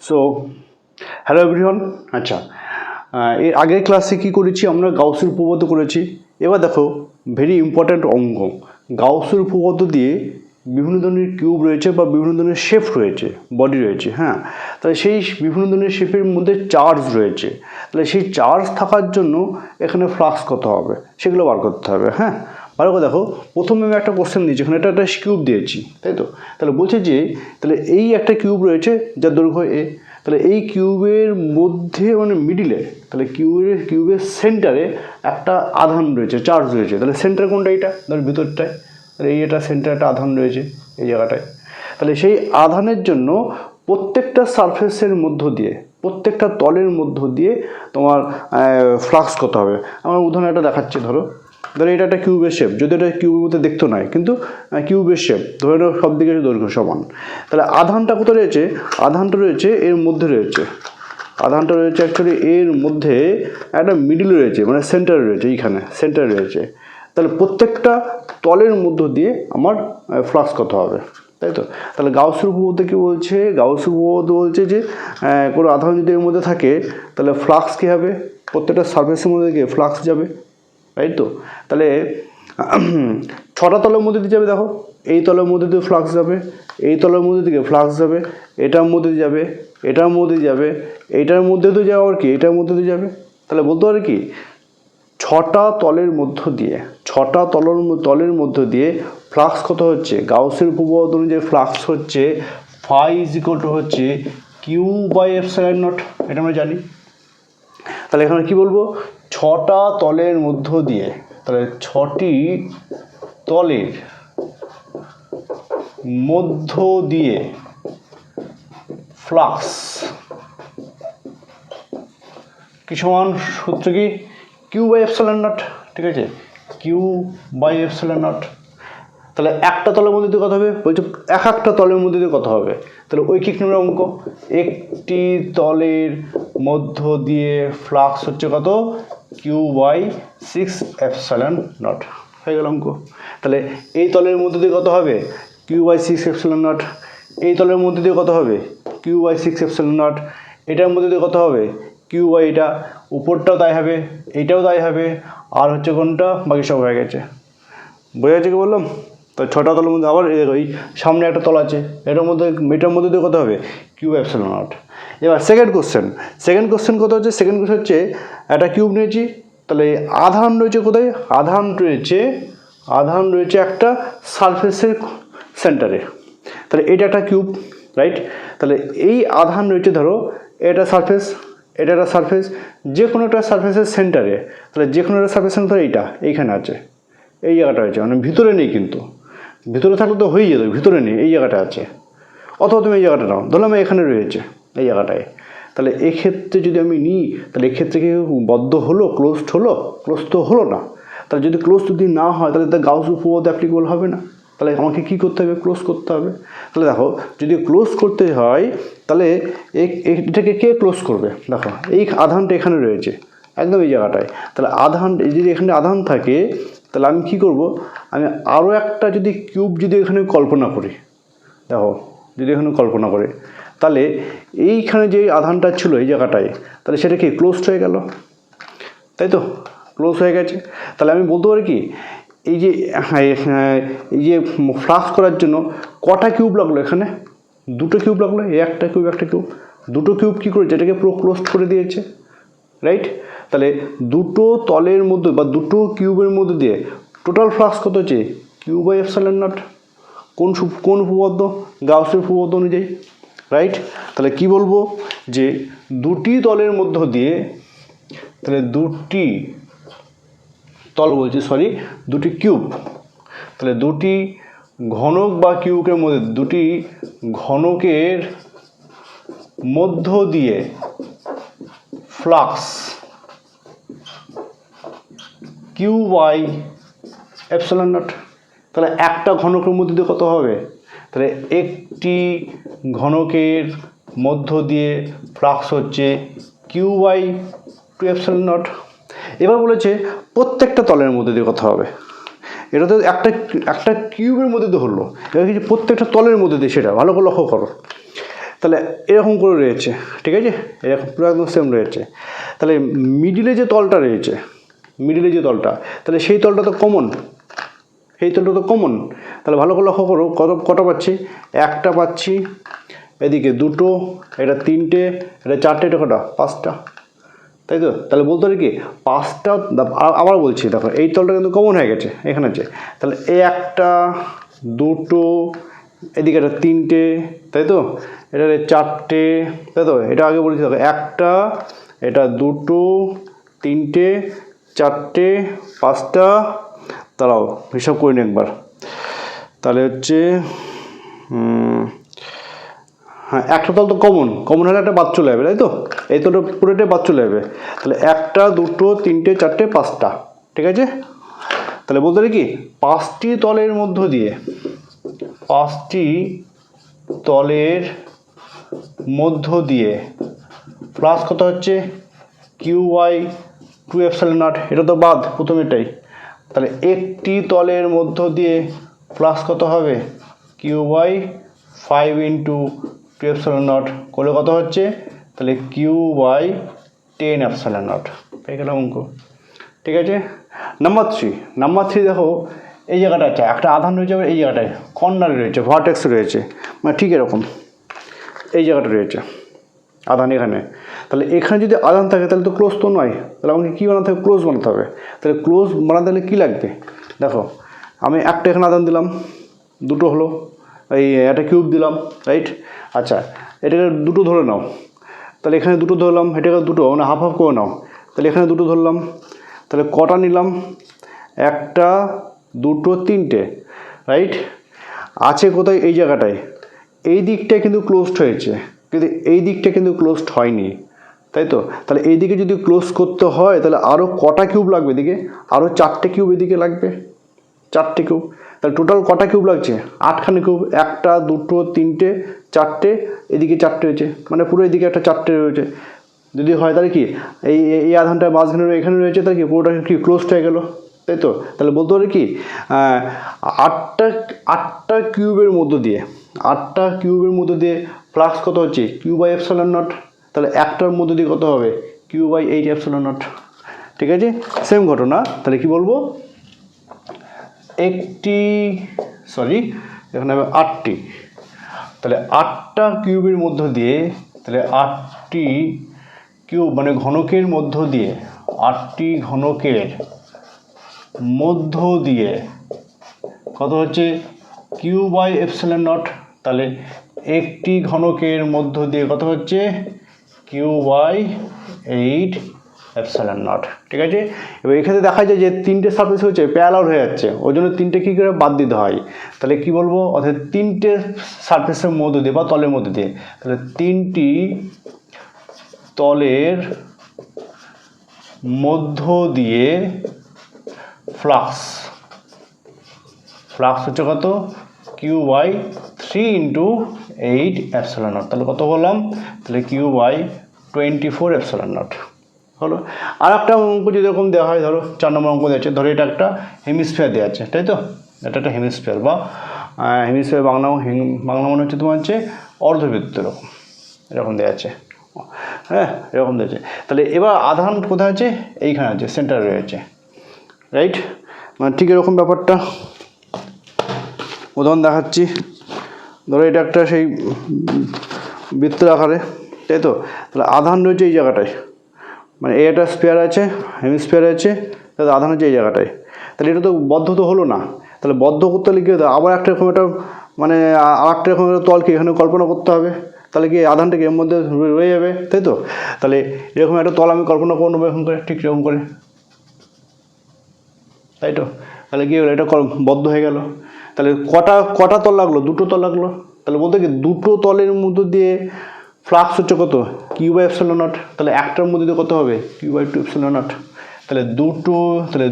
So hello everyone. আচ্ছা, এর আগের ক্লাসে কী করেছি আমরা? গাউসের উপপাদ্য করেছি। এবার দেখো ভেরি ইম্পর্ট্যান্ট অঙ্ক, গাউসের উপপাদ্য দিয়ে বিভিন্ন ধরনের কিউব রয়েছে বা বিভিন্ন ধরনের শেপ রয়েছে, বডি রয়েছে। হ্যাঁ, তাহলে সেই বিভিন্ন ধরনের শেপের মধ্যে চার্জ রয়েছে, তাহলে সেই চার্জ থাকার জন্য এখানে ফ্লাক্স কত হবে সেগুলো বার করতে হবে। হ্যাঁ, ভালো করে দেখো, প্রথমে আমি একটা কোশ্চেন দিয়েছি, এখানে একটা কিউব দিয়েছি, তাই তো? তাহলে বলছে যে তাহলে এই একটা কিউব রয়েছে যার দৈর্ঘ্য এ, তাহলে এই কিউবের মধ্যে মানে মিডিলে, তাহলে কিউবের সেন্টারে একটা আধান রয়েছে, চার্জ রয়েছে। তাহলে সেন্টার কোনটা? এটা ধর ভিতরটায়, তাহলে এই এটা সেন্টার একটা আধান রয়েছে এই জায়গাটায়। তাহলে সেই আধানের জন্য প্রত্যেকটা সারফেসের মধ্য দিয়ে, প্রত্যেকটা তলের মধ্য দিয়ে তোমার ফ্লাক্স কত হবে। আমার উদাহরণ একটা দেখাচ্ছি। ধরো এটা একটা কিউবের শেপ, যদি এটা কিউবের মধ্যে দেখতে নয়, কিন্তু কিউবের শেপ ধরে নাও, সব দিকে দৈর্ঘ্য সমান। তাহলে আধানটা কোথায় রয়েছে? আধানটা রয়েছে এর মধ্যে রয়েছে, আধানটা রয়েছে অ্যাকচুয়ালি এর মধ্যে একটা মিডিল রয়েছে, মানে সেন্টার রয়েছে, এইখানে সেন্টার রয়েছে। তাহলে প্রত্যেকটা তলের মধ্য দিয়ে আমার ফ্লাক্স কত হবে, তাই তো? তাহলে গাউসের উপপাদ্য কী বলছে? গাউসের উপপাদ্য বলছে যে কোনো আধান যদি এর মধ্যে থাকে তাহলে ফ্লাক্স কী হবে? প্রত্যেকটা সারফেসের মধ্যে গিয়ে ফ্লাক্স যাবে, রাইট তো? তাহলে 6টা তলের মধ্যে দিয়ে যাবে। দেখো এই তলের মধ্যে দিয়ে ফ্লাক্স যাবে, এই তলের মধ্যে থেকে ফ্লাক্স যাবে, এটার মধ্যে যাবে, এটার মধ্যে যাবে, এইটার মধ্যে তো যাওয়া আর কি, এটার মধ্যে দিয়ে যাবে। তাহলে বলতে পারে কি 6টা তলের মধ্য দিয়ে, 6টা তলের মধ্য দিয়ে ফ্লাক্স কত হচ্ছে? গাউসের উপপাদ্য অনুযায়ী ফ্লাক্স হচ্ছে ফাই ইজ ইকুয়াল টু হচ্ছে কিউ বাই এপসাইলন নট, এটা আমরা জানি। তাহলে এখানে কি বলবো? 6টা তলের মধ্য দিয়ে, তাহলে 6টি তলের মধ্য দিয়ে ফ্লাক্স কি সমান? সূত্র কি? কিউ বাই এপসাইলন নট, ঠিক আছে? Q by epsilon naught. তাহলে একটা তলের মধ্যে দিয়ে কত হবে? বলছে একটা তলের মধ্যে দিয়ে কত হবে? তাহলে ঐকিক নিয়মের অঙ্ক, একটি তলের মধ্য দিয়ে ফ্লাক্স হচ্ছে কত? Q by 6 epsilon naught. হয়ে গেল অঙ্ক। তাহলে এই তলের মধ্যে দিয়ে কত হবে? Q by 6 epsilon naught. এই তলের মধ্যে দিয়ে কত হবে? Q by 6 epsilon naught. এটার মধ্যে দিয়ে কত হবে? কিউ বাই এটা, উপরটাও তাই হবে, এইটাও তাই হবে, আর হচ্ছে কোনটা? বাকি সব হয়ে গেছে। বোঝা গেছে কি বললাম? তো 6টা তলের মধ্যে আবার এই সামনে একটা তল আছে, এটার মধ্যে দিয়ে কত হবে? Q epsilon naught. এবার সেকেন্ড কোশ্চেন কত হচ্ছে? সেকেন্ড কোশ্চেন হচ্ছে একটা কিউব নিয়েছি, তাহলে আধান রয়েছে কোথায়? আধান রয়েছে একটা সারফেসের সেন্টারে। তাহলে এটা একটা কিউব, রাইট? তাহলে এই আধান রয়েছে, ধরো এটা সারফেস, এটা একটা সারফেস, যে কোনো একটা সারফেসের সেন্টারে। তাহলে যে কোনো একটা সারফেস সেন্টার এইখানে আছে, এই জায়গাটা আছে, মানে ভিতরে নেই, কিন্তু ভিতরে থাকলে তো হয়ে যেত, ভিতরে নেই, এই জায়গাটা আছে। অথবা তুমি এই জায়গাটা নাও, ধরলাম এখানে রয়েছে এই জায়গাটায়। তাহলে এক্ষেত্রে যদি আমি নিই, তাহলে এক্ষেত্রে কি বদ্ধ হলো, ক্লোজড হলো? ক্লোজ তো হলো না। তাহলে যদি ক্লোজ যদি না হয় তাহলে তার গাউস উপপাদ্য অ্যাপ্লিকেবল হবে না। তাহলে আমাকে কী করতে হবে? ক্লোজ করতে হবে। তাহলে দেখো, যদি ক্লোজ করতে হয় তাহলে এটাকে কে ক্লোজ করবে? দেখো এই আধানটা এখানে রয়েছে একদম এই জায়গাটায়। তাহলে আধান যদি এখানে আধান থাকে, তাহলে আমি কি করব? আমি আরও একটা যদি কিউব যদি এখানে কল্পনা করি, দেখো যদি এখানে কল্পনা করে, তাহলে এইখানে যে আধানটা ছিল এই জায়গাটায়, তাহলে সেটা কি ক্লোজড হয়ে গেল, তাই তো? ক্লোজ হয়ে গেছে। তাহলে আমি বলতে পারি কি, এই যে ফ্লাক্স করার জন্য কটা কিউব লাগলো? এখানে 2টো কিউব লাগলো, একটা কিউব। 2টো কিউব কী করেছে? এটাকে পুরো ক্লোজড করে দিয়েছে, রাইট? তাহলে 2টো তলের মধ্যে বা 2টো কিউবের মধ্যে দিয়ে টোটাল ফ্লাক্স কত হচ্ছে? Q by epsilon naught. কোন উপপাদ্য? গাউসের উপপাদ্য অনুযায়ী, রাইট? তাহলে কি বলবো? যে 2টি তলের মধ্য দিয়ে, তাহলে 2টি তল বলছি, সরি 2টি কিউব, তাহলে 2টি ঘনক বা কিউবের মধ্যে, 2টি ঘনকের মধ্য দিয়ে flux Q by epsilon naught. তাহলে একটা ঘনকের মধ্যে দিয়ে কত হবে? তাহলে একটি ঘনকের মধ্য দিয়ে ফ্লাক্স হচ্ছে কিউ বাই 2 এপসাইলন নট। এবার বলেছে প্রত্যেকটা তলের মধ্যে দিয়ে কত হবে? এটা তো একটা কিউবের মধ্যে দিয়ে হলো, এবার কিছু প্রত্যেকটা তলের মধ্যে দিয়ে, সেটা ভালো করে লক্ষ্য করো। তাহলে এরকম করে রয়েছে, ঠিক আছে, এরকম পুরো একদম সেম রয়েছে। তাহলে মিডিলে যে তলটা রয়েছে, মিডিলে যে তলটা, তাহলে সেই তলটা তো কমন, এই তলটা তো কমন। তাহলে ভালো করে লক্ষ্য করো, কটা পাচ্ছি, একটা পাচ্ছি, এদিকে দুটো, এটা তিনটে, এটা চারটে, এটা কটা, পাঁচটা, তাই তো। তাহলে বলতে পারি কি পাঁচটা, আবার বলছি দেখো এই তলটা কিন্তু কমন হয়ে গেছে এখানে আছে। তাহলে এই একটা, দুটো, এদিকে এটা তিনটে, তাই তো, এটা চারটে, তাই তো, এটা আগে বলেছি দেখো, একটা, এটা দুটো, তিনটে, চারটে, পাঁচটা, দাঁড়াও হিসাব করে নিই একবার। তাহলে হচ্ছে হ্যাঁ, একটা তল তো কমন হলে একটা বাদ চলে যাবে, তাই তো, এই তলটা পুরোটাই বাদ চলে যাবে। তাহলে একটা, দুটো, তিনটে, চারটে, পাঁচটা, ঠিক আছে। তাহলে বলতে পারি কি পাঁচটি তলের মধ্য দিয়ে, পাঁচটি তলের মধ্য দিয়ে প্লাস কত হচ্ছে কিউ ওয়াই 2ε0, এটা তো বাদ প্রথমেটাই। তাহলে একটি তলের মধ্য দিয়ে প্লাস কত হবে কিউ ওয়াই 5 × 2ε0 করলে কত হচ্ছে, তাহলে কিউ ওয়াই 10ε0, পেয়ে গেলাম অঙ্ক, ঠিক আছে। নাম্বার থ্রি দেখো, এই জায়গাটা আছে একটা আধান রয়েছে, এই জায়গাটায় কর্নারে রয়েছে, ভার্টেক্স রয়েছে, মানে ঠিক এরকম এই জায়গাটা রয়েছে আধান এখানে। তাহলে এখানে যদি আধান থাকে তাহলে তো ক্লোজ তো নয়, তাহলে আমাকে কী বানাতে হবে, ক্লোজ বানাতে হবে। তাহলে ক্লোজ বানাতে হলে কী লাগবে, দেখো আমি একটা এখানে আধান দিলাম, দুটো হলো, এই একটা কিউব দিলাম, রাইট। আচ্ছা এটাকে দুটো ধরে নাও, তাহলে এখানে দুটো ধরলাম, এটাকে দুটো মানে হাফ হাফ করে নাও, তাহলে এখানে দুটো ধরলাম, তাহলে কটা নিলাম, একটা, দুটো, তিনটে, রাইট। আছে কোথায়, এই জায়গাটায়, এই দিকটা কিন্তু ক্লোজড হয়েছে, কিন্তু এই দিকটা কিন্তু ক্লোজড হয়নি, তাই তো। তাহলে এই দিকে যদি ক্লোজ করতে হয় তাহলে আরও কটা কিউব লাগবে, এদিকে আরও চারটে কিউব এদিকে লাগবে, চারটে কিউব। তাহলে টোটাল কটা কিউব লাগছে, আটখানি কিউব, একটা, দুটো, তিনটে, চারটে, এদিকে চারটে হয়েছে, মানে পুরো এদিকে একটা চারটে রয়েছে। যদি হয় তাহলে কি এই আধানটা মাঝখানে এখানে রয়েছে, তাহলে কি পুরোটা কি ক্লোজড হয়ে গেল, তাই তো। তাহলে বলতে পারি কি আটটা কিউবের মধ্য দিয়ে, আটটা কিউবের মধ্য দিয়ে ফ্লাক্স কত হচ্ছে কিউ বাই এপসাইলন নট, তাহলে একটার মধ্য দিয়ে কত হবে কিউ বাই 8 এপসাইলন নট, ঠিক আছে। সেম ঘটনা, তাহলে কি বলবো, এখানে হবে আটটি, তাহলে আটটা কিউবের মধ্য দিয়ে, তাহলে আটটি কিউব মানে ঘনকের মধ্য দিয়ে, আটটি ঘনকের মধ্য দিয়ে কত হচ্ছে কিউ বাই এপসাইলন নট, তাহলে একটি ঘনকের মধ্য দিয়ে কত হচ্ছে কিউ বাই 8 এপসাইলন নট, ঠিক আছে। এবার এখানে দেখা যায় যে তিনটে সারফেস হচ্ছে প্যারালাল হয়ে যাচ্ছে, ওই জন্য তিনটে কী করে বাদ দিতে হয়, তাহলে কি বলবো, অর্থাৎ তিনটে সারফেসের মধ্য দিয়ে বা তলের মধ্যে দিয়ে, তাহলে তিনটি তলের মধ্য দিয়ে ফ্লাক্স হচ্ছে কত কিউ বাই 3 × 8 এপসাইলন নট, তাহলে কত বললাম, তাহলে কিউ বাই 24 এপসাইলন নট হলো। আর একটা অঙ্ক যদি এরকম দেওয়া হয়, ধরো 4 নম্বর অঙ্ক দিয়েছে, ধরো এটা একটা হেমিস্ফিয়ার দেওয়া আছে, তাই তো, এটা একটা হেমিস্ফিয়ার বা হেমিস্ফিয়ার বাংলা মনে হচ্ছে তোমার হচ্ছে অর্ধবৃত্ত, এরকম দেওয়া আছে, হ্যাঁ এরকম দিয়েছে। তাহলে এবার আধান কোথায় আছে, এইখানে আছে, সেন্টারে রয়েছে, রাইট। মানে ঠিক এরকম ব্যাপারটা উদাহরণ দেখাচ্ছি, ধরো এটা একটা সেই বৃত্তের আকারে, তাই তো। তাহলে আধান রয়েছে এই জায়গাটায়, মানে এই একটা স্পেয়ার আছে, হেমিস্ফিয়ার আছে, তাহলে আধান হচ্ছে এই জায়গাটায়। তাহলে এটা তো বদ্ধ তো হলো না, তাহলে বদ্ধ করতে হলে কী হতো, আবার একটা এরকম একটা মানে আর একটা এরকম একটা তলকে এখানে কল্পনা করতে হবে, তাহলে কি আধানটাকে এর মধ্যে রয়ে যাবে, তাই তো। তাহলে এরকম একটা তল আমি কল্পনা করে নেবো এরকম করে, ঠিক এরকম করে, তাই তো। তাহলে কী হলো, এটা বদ্ধ হয়ে গেল। তাহলে কটা তল লাগলো, দুটো তল লাগলো। তাহলে বলতে কি দুটো তলের মধ্য দিয়ে ফ্লাক্স হচ্ছে কত কিউ বাই এপসাইলন নট, তাহলে একটার মধ্যে দিয়ে কত হবে কিউ বাই 2 এপসাইলন নট। তাহলে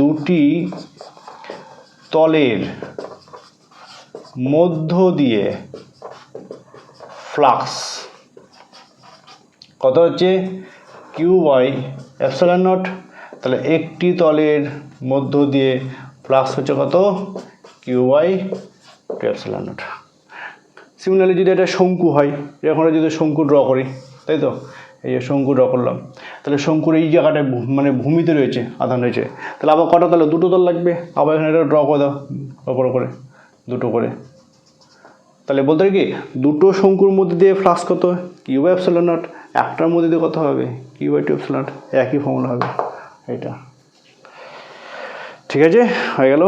দুটি তলের মধ্য দিয়ে ফ্লাক্স কত হচ্ছে কিউ বাই এপসাইলন নট, তাহলে একটি তলের মধ্য দিয়ে ফ্লাক্স হচ্ছে কত Q by 2 epsilon naught. Similarly যদি এটা শঙ্কু হয়, এরকম যদি শঙ্কু ড্র করি, তাই তো, এই যে শঙ্কু ড্র করলাম, তাহলে শঙ্কুর এই জায়গাটায় মানে ভূমিতে রয়েছে, আধান রয়েছে, তাহলে আবার কটা তলে, দুটো তল লাগবে, আবার এখানে এটা ড্র করে দাও ওপর করে দুটো করে। তাহলে বলতে কি দুটো শঙ্কুর মধ্যে দিয়ে ফ্লাক্স কত, কিউ বাই এপসিলন নট, একটার মধ্যে দিয়ে কত হবে, Q by two epsilon naught, একই ফর্মুলা হবে এটা। ঠিক আছে, হয়ে গেল।